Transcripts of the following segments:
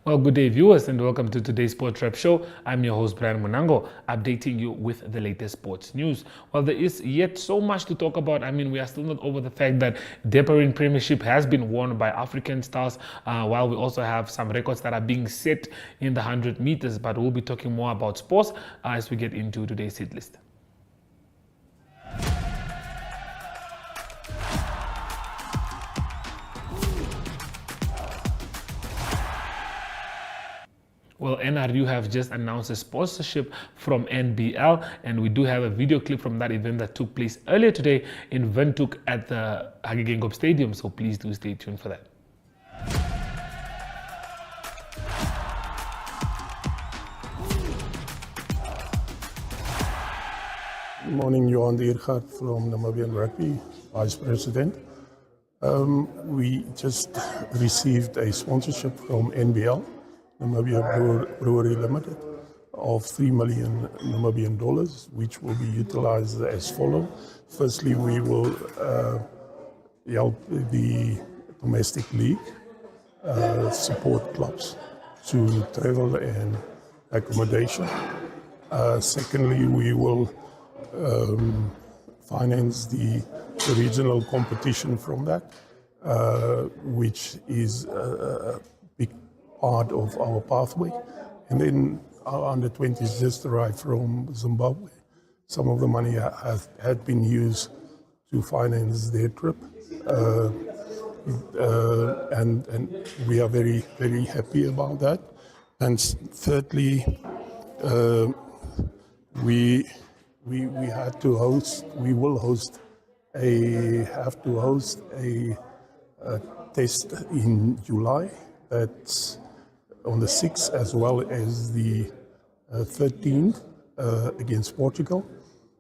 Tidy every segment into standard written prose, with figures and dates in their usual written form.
Well, good day, viewers, and welcome to today's Sports Wrap Show. I'm your host, Brian Munango, updating you with the latest sports news. Well, there is yet so much to talk about. I mean, we are still not over the fact that Deparin Premiership has been won by African stars, while we also have some records that are being set in the 100 meters. But we'll be talking more about sports as we get into today's hit list. Well, NRU have just announced a sponsorship from NBL, and we do have a video clip from that event that took place earlier today in Windhoek at the Hagegengop Stadium, so please do stay tuned for that. Good morning, Johan Diergaard from Namibian Rugby, Vice President. We just received a sponsorship from NBL, Namibia Brewery Limited, of $3 million Namibian dollars, which will be utilized as follows. Firstly, we will help the domestic league support clubs to travel and accommodation. Secondly, we will finance the regional competition from that, which is a big part of our pathway. And then our under-20s just arrived from Zimbabwe. Some of the money had been used to finance their trip. And we are very, very happy about that. And thirdly, we will host a test in July. That's on the 6th as well as the 13th against Portugal.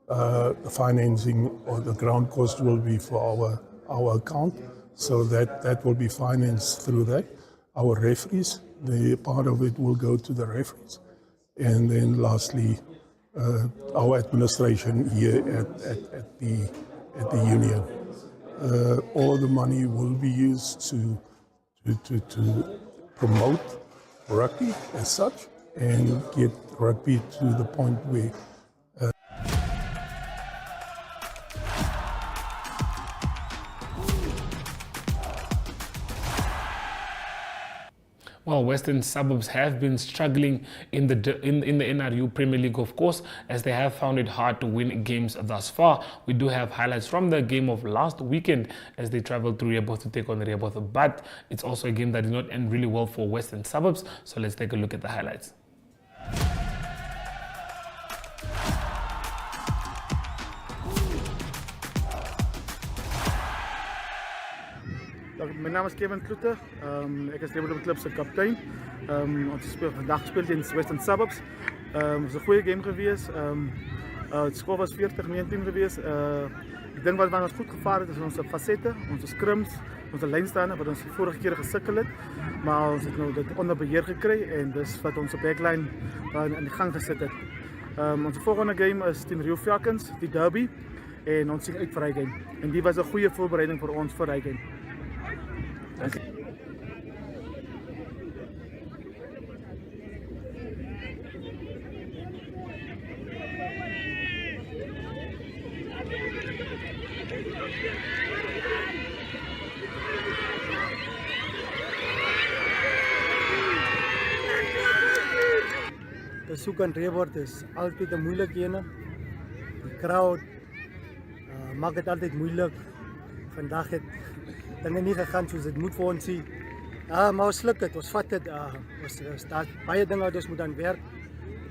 The financing or the ground cost will be for our account, so that will be financed through that. Our referees, the part of it will go to the referees. And then lastly, our administration here at the union. All the money will be used to promote rugby as such and get rugby to the point where Well, Western Suburbs have been struggling in the NRU Premier League, of course, as they have found it hard to win games thus far. We do have highlights from the game of last weekend as they traveled to Rehoboth to take on Rehoboth, but it's also a game that did not end really well for Western Suburbs. So let's take a look at the highlights. Mijn naam is Kevin Kloete. Ik is Rehoboth Club zijn kapitein. Ons vandaag gespeeld in Western Suburbs. Het was een goede game geweest. Het score was 40-19 geweest. Ik denk wat ons goed gevaren is onze facetten, onze scrums, onze lijnstaanden, wat ons vorige keer gesukkeld het. Maar ons het nou dit onder beheer gekregen en dus wat onze backline in de gang gezet het. Onze volgende game is tegen Rio Falcons, die derby. En ons zien uit voor die game. En die was een goede voorbereiding voor ons voor die game. Dank je. De zoek aan Rehoboth is altijd een moeilijk ene. De crowd maakt het altijd moeilijk. Vandaag het dingen niet gegaan zoals het moet voor ons zien. Maar ons lukt het, ons vat het. Er staan baie dingen wat ons moet aan werk.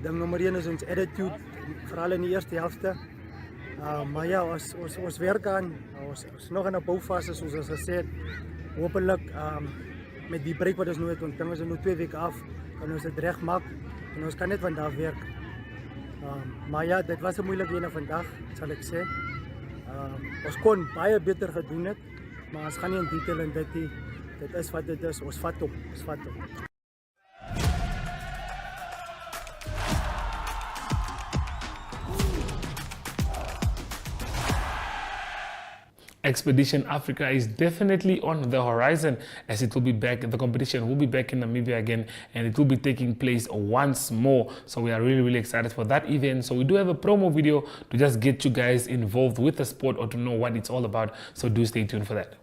Ding nummer 1 is ons attitude, vooral in de eerste helft. Maar ja, ons werk aan, ons nog in een bouwfase zoals ons gezegd. Hopelijk met die break wat ons nu heeft, want dan is er nu 2 weken af, kan ons het recht maken. En ons kan net vandaag werken. Maar ja, dit was een moeilijke ene vandaag, zal ik zeggen. Ons kon baie beter gedoen het, maar ons gaan niet in detail in dit is wat dit is, ons vat op. Expedition Africa is definitely on the horizon, as it will be back. The competition will be back in Namibia again, and it will be taking place once more. So we are really excited for that event. So we do have a promo video to just get you guys involved with the sport or to know what it's all about. So do stay tuned for that.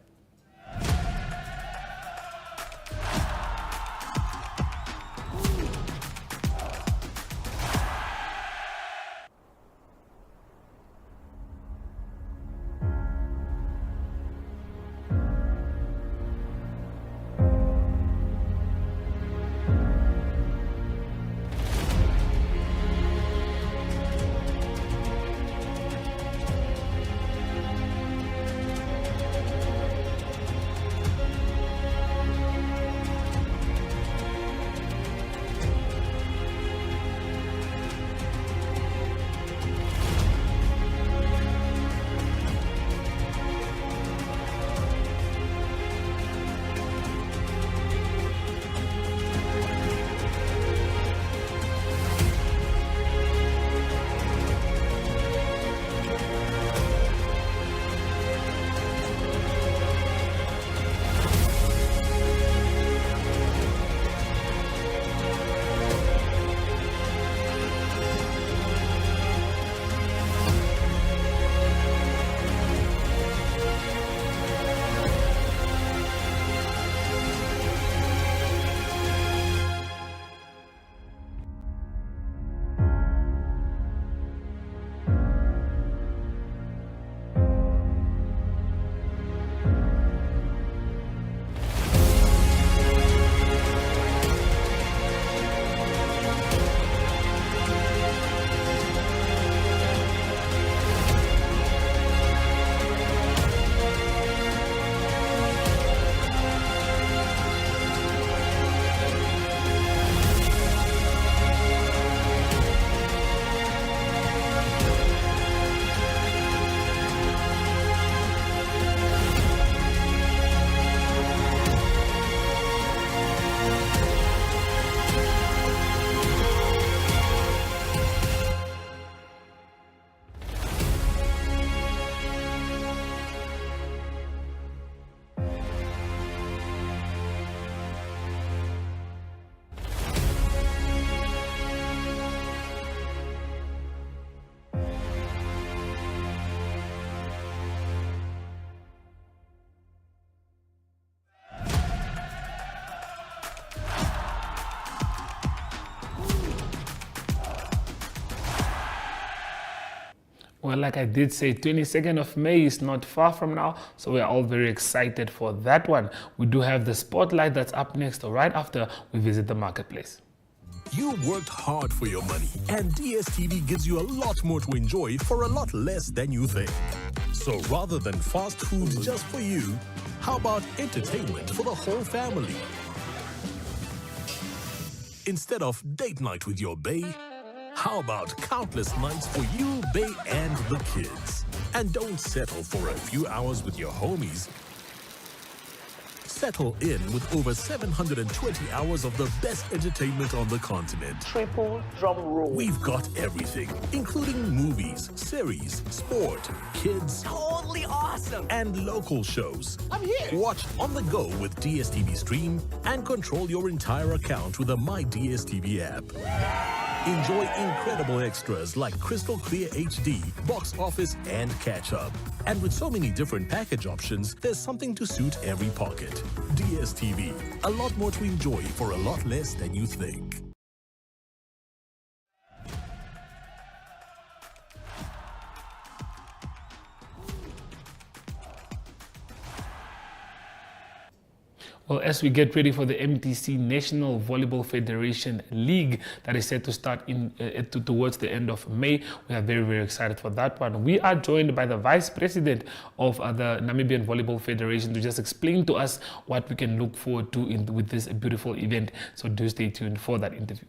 Well, like I did say, 22nd of May is not far from now, so we are all very excited for that one. We do have the spotlight that's up next, right after we visit the marketplace. You worked hard for your money, and DSTV gives you a lot more to enjoy for a lot less than you think. So rather than fast food just for you, how about entertainment for the whole family? Instead of date night with your bae, how about countless nights for you, bae, and the kids? And don't settle for a few hours with your homies. Settle in with over 720 hours of the best entertainment on the continent. Triple drum roll. We've got everything, including movies, series, sport, kids, Totally awesome. and local shows. I'm here. Watch on the go with DSTV Stream and control your entire account with the My DSTV app. Enjoy incredible extras like crystal clear HD, box office, and catch up. And with so many different package options, there's something to suit every pocket. DSTV, a lot more to enjoy for a lot less than you think. Well, as we get ready for the MTC National Volleyball Federation League that is set to start towards the end of May, we are very excited for that one. We are joined by the Vice President of the Namibian Volleyball Federation to just explain to us what we can look forward to with this beautiful event. So do stay tuned for that interview.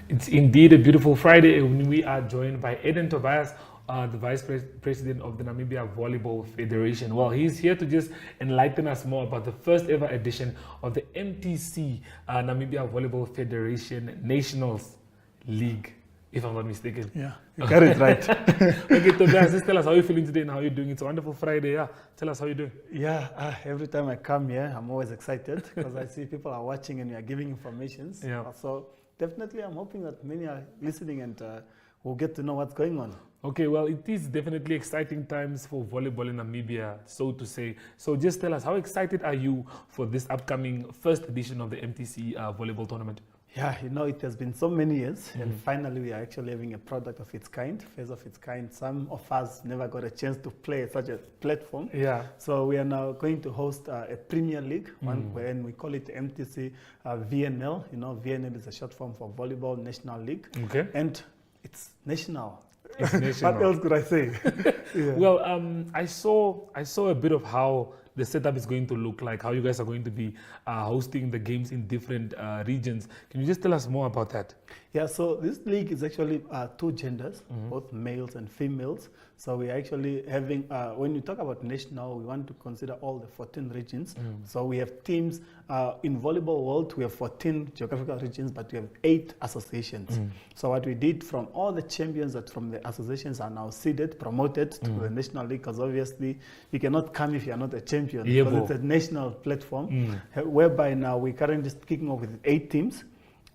It's indeed a beautiful Friday when we are joined by Eden Tobias, the Vice President of the Namibia Volleyball Federation. Well, he's here to just enlighten us more about the first ever edition of the MTC Namibia Volleyball Federation Nationals League, if I'm not mistaken. Yeah, you got it right. Okay, Tobias, just tell us how you're feeling today and how you're doing. It's a wonderful Friday. Yeah, tell us how you're doing. Yeah, every time I come here, I'm always excited because I see people are watching and we are giving information. Yeah. So definitely I'm hoping that many are listening and will get to know what's going on. Okay, well, it is definitely exciting times for volleyball in Namibia, so to say. So just tell us, how excited are you for this upcoming first edition of the MTC volleyball tournament? Yeah, you know, it has been so many years and finally we are actually having a product of its kind, phase of its kind. Some of us never got a chance to play at such a platform. Yeah. So we are now going to host a Premier League, one when we call it MTC VNL. You know, VNL is a short form for Volleyball National League. Okay. And it's national. It's national. What else could I say? Yeah. Well, I saw a bit of how the setup is going to look like, how you guys are going to be hosting the games in different regions. Can you just tell us more about that? Yeah, so this league is actually two genders, both males and females. So we're actually having, when you talk about national, we want to consider all the 14 regions. So we have teams, in volleyball world, we have 14 geographical regions, but we have 8 associations. So what we did from all the champions that from the associations are now seeded, promoted to the national league, because obviously you cannot come if you are not a champion. Yeah, because it's a national platform, whereby now we're currently kicking off with 8 teams,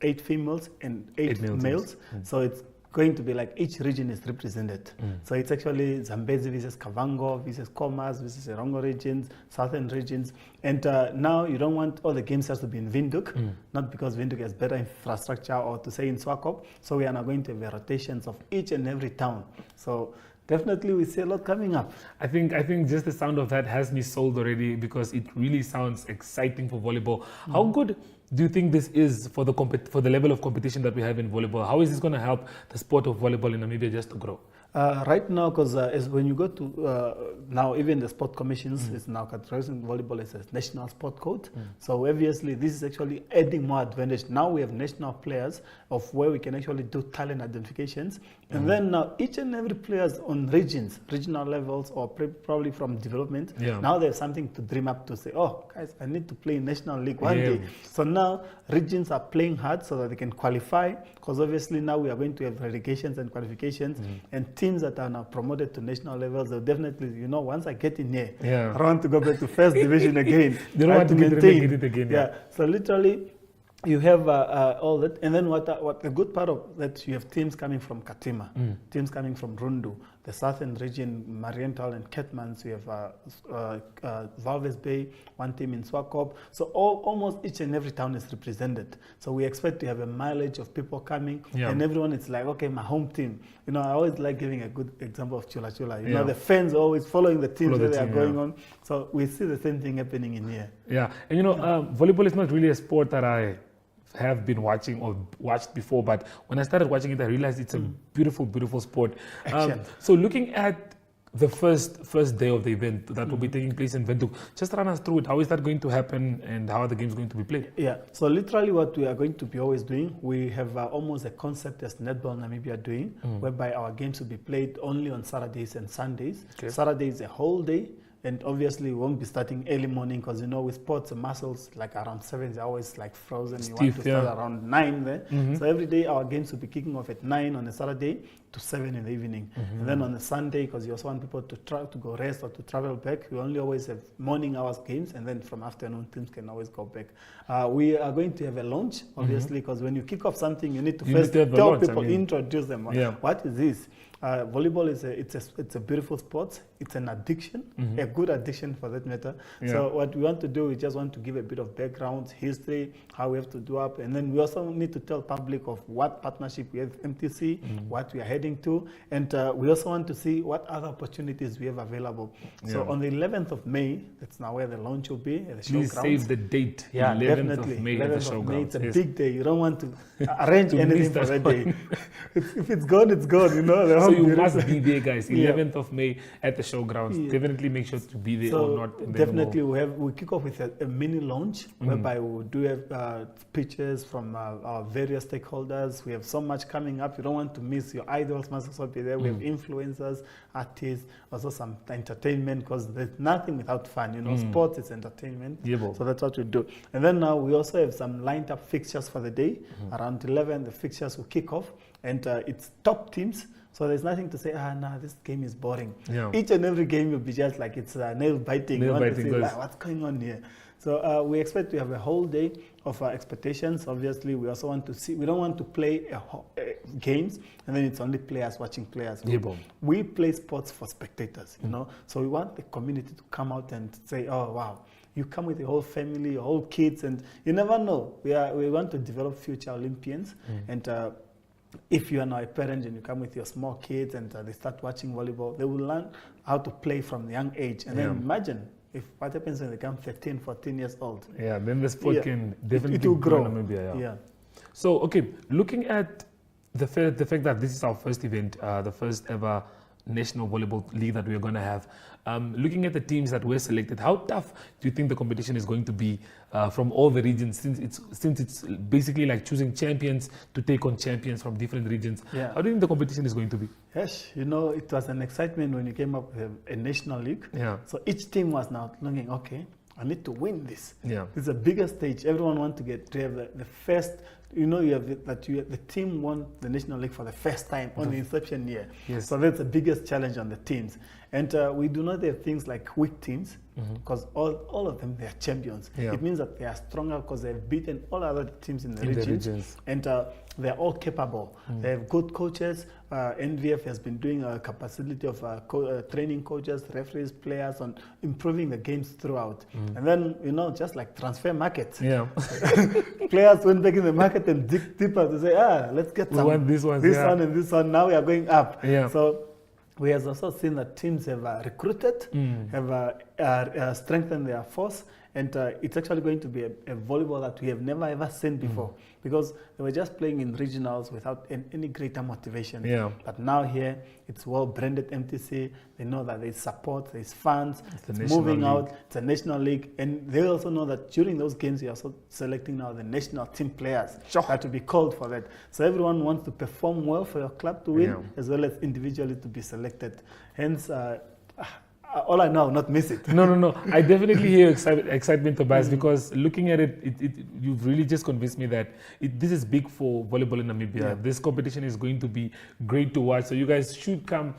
8 females and 8 males. So it's going to be like each region is represented. So it's actually Zambezi versus Kavango, versus Khomas, versus Erongo regions, southern regions. And now you don't want all the games to be in Windhoek, not because Windhoek has better infrastructure or to say in Swakop. So we are now going to have rotations of each and every town. So definitely we see a lot coming up. I think just the sound of that has me sold already, because it really sounds exciting for volleyball. How good do you think this is for the level of competition that we have in volleyball? How is this going to help the sport of volleyball in Namibia just to grow? Right now, because when you go to now, even the sport commissions is now categorizing volleyball as a national sport code. So obviously, this is actually adding more advantage. Now we have national players of where we can actually do talent identifications, and then now each and every players on regions, regional levels, or probably from development. Now they have something to dream up to say, oh, guys, I need to play in national league one day. So now regions are playing hard so that they can qualify, because obviously now we are going to have relegations and qualifications, and teams that are now promoted to national levels, they'll definitely, you know, once I get in here, I want to go back to first division again. They don't want to maintain it again. Yeah. So literally, you have all that, and then what the good part of that, you have teams coming from Katima, teams coming from Rundu, the southern region, Marienthal and Kettmans. We have Walvis Bay, one team in Swakop. So almost each and every town is represented. So we expect to have a mileage of people coming, and everyone is like, okay, my home team. You know, I always like giving a good example of Chula Chula. You know, the fans are always following the teams that they are going on. So we see the same thing happening in here. Yeah, and you know, volleyball is not really a sport that I have been watching or watched before, but when I started watching it, I realized it's a beautiful, beautiful sport. So looking at the first day of the event that will be taking place in Windhoek, just run us through it. How is that going to happen, and how are the games going to be played? Yeah, so literally what we are going to be always doing, we have almost a concept as Netball Namibia doing, whereby our games will be played only on Saturdays and Sundays. Saturday is a whole day. And obviously, we won't be starting early morning, because, you know, with sports, the muscles, like around 7 hours, like frozen. You want to start around 9 there. So every day, our games will be kicking off at 9 on a Saturday to 7 in the evening. And then on a Sunday, because you also want people to try to go rest or to travel back, we only always have morning hours games. And then from afternoon, teams can always go back. We are going to have a launch, obviously, because when you kick off something, you need to first tell people, introduce them. What is this? Volleyball is it's a beautiful sport. It's an addiction, a good addiction for that matter. So what we want to do, we just want to give a bit of background, history, how we have to do up, and then we also need to tell public of what partnership we have with MTC, what we are heading to, and we also want to see what other opportunities we have available. So on the 11th of May, that's now where the launch will be at the showgrounds. Please save the date. 11th of May at the showgrounds. It's a big day. You don't want to arrange anything for that day. If it's gone, it's gone. You know. you must be there, guys. 11th of May at the showgrounds. Yeah. Definitely make sure to be there So or not. And then definitely we kick off with a mini launch whereby we do have pictures from our various stakeholders. We have so much coming up. You don't want to miss. Your idols must also be there. We have influencers, artists, also some entertainment, because there's nothing without fun. You know, sports is entertainment. Yeah, bro. So that's what we do. And then now we also have some lined up fixtures for the day. Around 11, the fixtures will kick off, and it's top teams. So there's nothing to say, nah, this game is boring. Yeah. Each and every game will be just like it's nail biting. You want to see, like, what's going on here? So we expect to have a whole day of expectations. Obviously, we also want to see, we don't want to play games and then it's only players watching players. Yeah, we play sports for spectators, you know. So we want the community to come out and say, oh, wow. You come with your whole family, your whole kids, and you never know. We want to develop future Olympians. And if you are now a parent and you come with your small kids and they start watching volleyball, they will learn how to play from a young age. And then imagine if what happens when they become 13, 14 years old. Yeah, then the sport can definitely it will grow. Namibia, Yeah. So, okay, looking at the fact that this is our first event, the first ever national volleyball league that we're going to have, looking at the teams that were selected, how tough do you think the competition is going to be from all the regions, since it's basically like choosing champions to take on champions from different regions? Yeah. How do you think the competition is going to be? Yes, you know, it was an excitement when you came up with a national league. Yeah. So each team was now looking, okay, I need to win this. Yeah. It's a bigger stage. Everyone wants to have the first. You know, the team won the national league for the first time on the inception year. Yes. So that's the biggest challenge on the teams. And we do not have things like weak teams, because all of them, they are champions. Yeah. It means that they are stronger because they have beaten all other teams in the In the regions. regions. And they are all capable. They have good coaches. NVF has been doing a capacity of training coaches, referees, players on improving the games throughout. And then, you know, just like transfer markets. Yeah. Players went back in the market and dig deeper to say, let's get We some, want this one, this yeah. one and this one. Now we are going up. Yeah. So we have also seen that teams have recruited, have strengthened their force, and it's actually going to be a volleyball that we have never ever seen before, because they were just playing in regionals without any greater motivation. Yeah. But now here, it's well branded MTC. They know that there's support, there's funds, it's national moving league. out, it's a national league, and they also know that during those games, you're also selecting now the national team players that will be called for that. So everyone wants to perform well for your club to win, as well as individually to be selected. Hence, all I know, not miss it. No. I definitely hear excitement, Tobias, because looking at it, you've really just convinced me that this is big for volleyball in Namibia. Yeah. This competition is going to be great to watch. So you guys should come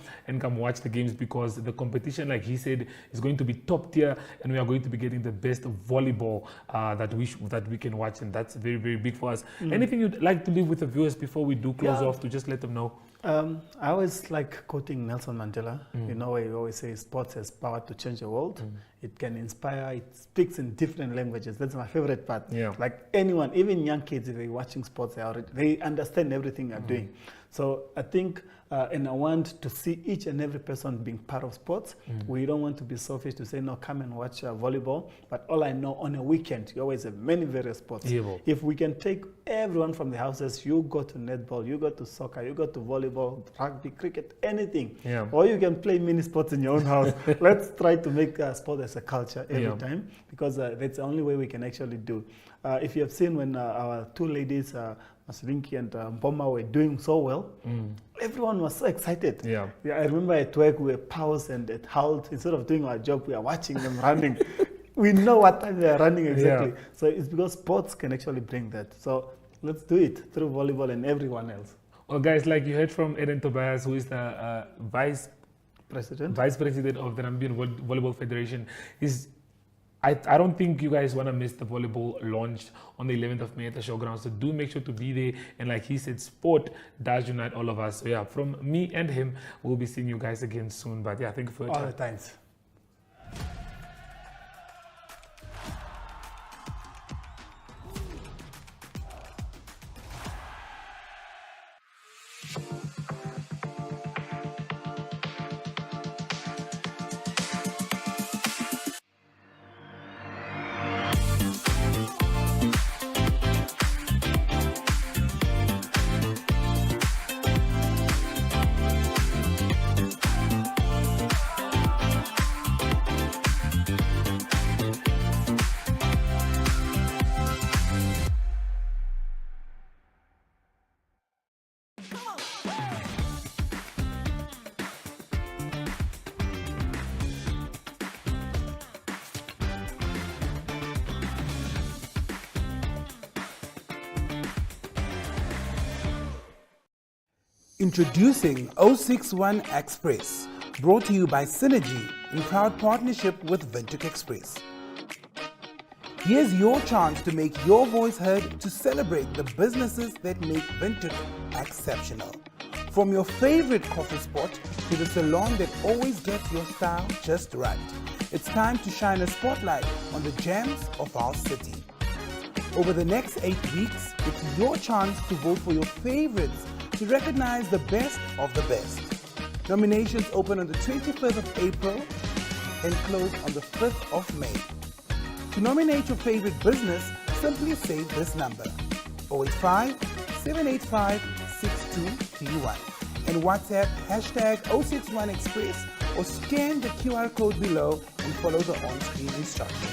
watch the games, because the competition, like he said, is going to be top tier, and we are going to be getting the best volleyball that we can watch, and that's very, very big for us. Anything you'd like to leave with the viewers before we do close off, to just let them know? I always like quoting Nelson Mandela. You know, where he always says sports has power to change the world. It can inspire, it speaks in different languages. That's my favorite part. Yeah. Like anyone, even young kids, if they're watching sports, they understand everything you're doing. So I think, and I want to see each and every person being part of sports. We don't want to be selfish to say, no, come and watch volleyball. But all I know, on a weekend, you always have many various sports. Yeah, bro. If we can take everyone from the houses, you go to netball, you go to soccer, you go to volleyball, rugby, cricket, anything. Yeah. Or you can play mini sports in your own house. Let's try to make sport as a culture every Yeah. time, because that's the only way we can actually do. If you have seen when our two ladies, Masrinki and Mboma, were doing so well, everyone was so excited. Yeah. I remember at work we were paused and at halt. Instead of doing our job, we are watching them running. We know what time they are running exactly. Yeah. So it's because sports can actually bring that. So let's do it through volleyball and everyone else. Well, guys, like you heard from Eden Tobias, who is the vice president of the Namibian Volleyball Federation, I don't think you guys want to miss the volleyball launch on the 11th of May at the showgrounds. So do make sure to be there. And like he said, sport does unite all of us. So yeah, from me and him, we'll be seeing you guys again soon. But yeah, thank you for your All time. the times. Introducing 061 Express, brought to you by Synergy in proud partnership with Windhoek Express. Here's your chance to make your voice heard to celebrate the businesses that make Windhoek exceptional. From your favorite coffee spot to the salon that always gets your style just right. It's time to shine a spotlight on the gems of our city. Over the next 8 weeks, it's your chance to vote for your favorites to recognize the best of the best. Nominations open on the 25th of April and close on the 5th of May. To nominate your favorite business, simply save this number, 085-785-6231, and WhatsApp #061Express or scan the QR code below and follow the on-screen instructions.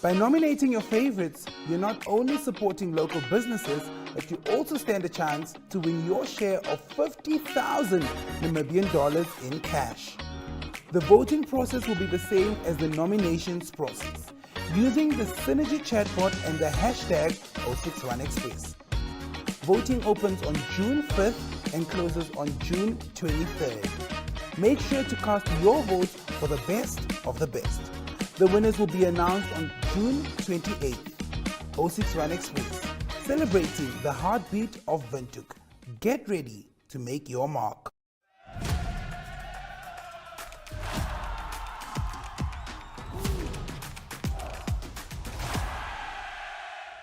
By nominating your favorites, you're not only supporting local businesses, but you also stand a chance to win your share of 50,000 Namibian dollars in cash. The voting process will be the same as the nominations process, using the Synergy chatbot and the #061Express. Voting opens on June 5th and closes on June 23rd. Make sure to cast your vote for the best of the best. The winners will be announced on June 28th. 061Express, celebrating the heartbeat of Windhoek. Get ready to make your mark.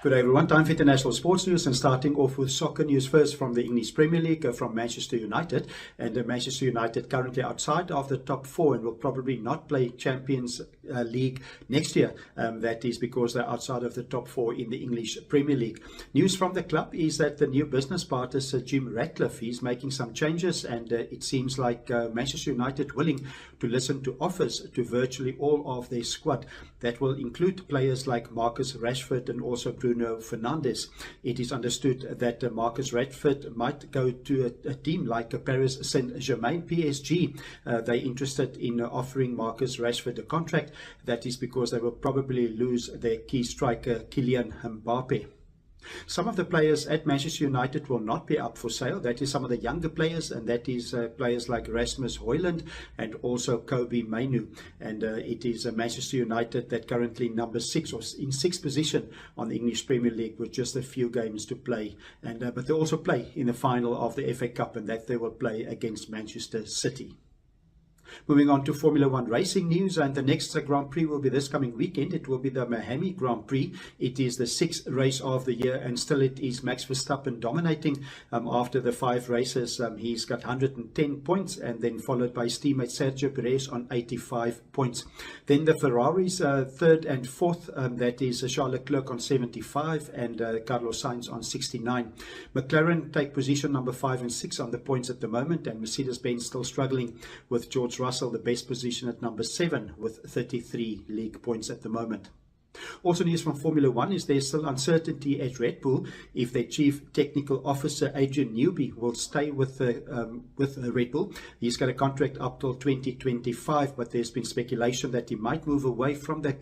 Good day everyone, time for international sports news, and starting off with soccer news first from the English Premier League from Manchester United. And Manchester United currently outside of the top 4 and will probably not play Champions League next year. That is because they're outside of the top 4 in the English Premier League. News from the club is that the new business partner, Sir Jim Ratcliffe, is making some changes, and it seems like Manchester United willing to listen to offers to virtually all of their squad. That will include players like Marcus Rashford and also Bruno Fernandes. It is understood that Marcus Rashford might go to a team like Paris Saint-Germain, PSG. They're interested in offering Marcus Rashford a contract. That is because they will probably lose their key striker, Kylian Mbappe. Some of the players at Manchester United will not be up for sale. That is some of the younger players, and that is players like Rasmus Højlund and also Kobe Mainoo. And it is Manchester United that currently number 6 or in 6th position on the English Premier League with just a few games to play. And but they also play in the final of the FA Cup, and that they will play against Manchester City. Moving on to Formula 1 racing news, and the next Grand Prix will be this coming weekend. It will be the Miami Grand Prix. It is the 6th race of the year, and still it is Max Verstappen dominating. After the 5 races, he's got 110 points, and then followed by his teammate Sergio Perez on 85 points. Then the Ferraris, 3rd and 4th, that is Charles Leclerc on 75 and Carlos Sainz on 69. McLaren take position number 5 and 6 on the points at the moment, and Mercedes-Benz still struggling with George Russell, the best position at number 7 with 33 league points at the moment. Also news from Formula 1 is there's still uncertainty at Red Bull if their Chief Technical Officer Adrian Newby will stay with Red Bull. He's got a contract up till 2025, but there's been speculation that he might move away from the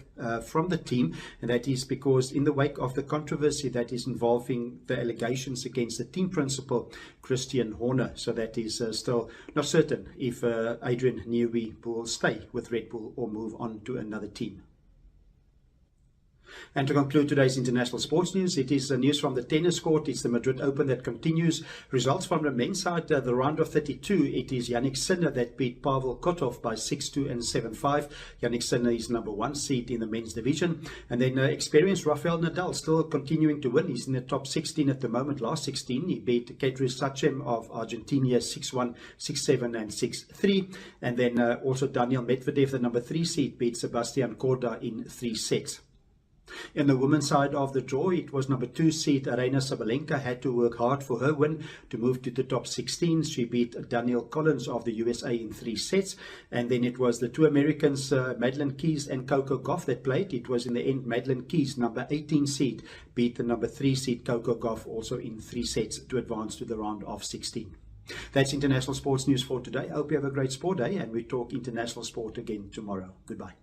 team, and that is because in the wake of the controversy that is involving the allegations against the team principal Christian Horner. So that is still not certain if Adrian Newby will stay with Red Bull or move on to another team. And to conclude today's international sports news, it is news from the tennis court. It's the Madrid Open that continues. Results from the men's side, the round of 32, it is Yannick Sinner that beat Pavel Kotov by 6-2 and 7-5. Yannick Sinner is number 1 seed in the men's division. And then experienced Rafael Nadal still continuing to win. He's in the top 16 at the moment. Last 16, he beat Kedri Sachem of Argentina 6-1, 6-7 and 6-3. And then also Daniel Medvedev, the number 3 seed, beat Sebastian Korda in 3 sets. In the women's side of the draw, it was number 2 seed Aryna Sabalenka had to work hard for her win to move to the top 16. She beat Danielle Collins of the USA in 3 sets. And then it was the 2 Americans, Madeline Keys and Coco Gauff, that played. It was in the end Madeline Keys, number 18 seed, beat the number 3 seed Coco Gauff also in 3 sets to advance to the round of 16. That's international sports news for today. I hope you have a great sport day, and we talk international sport again tomorrow. Goodbye.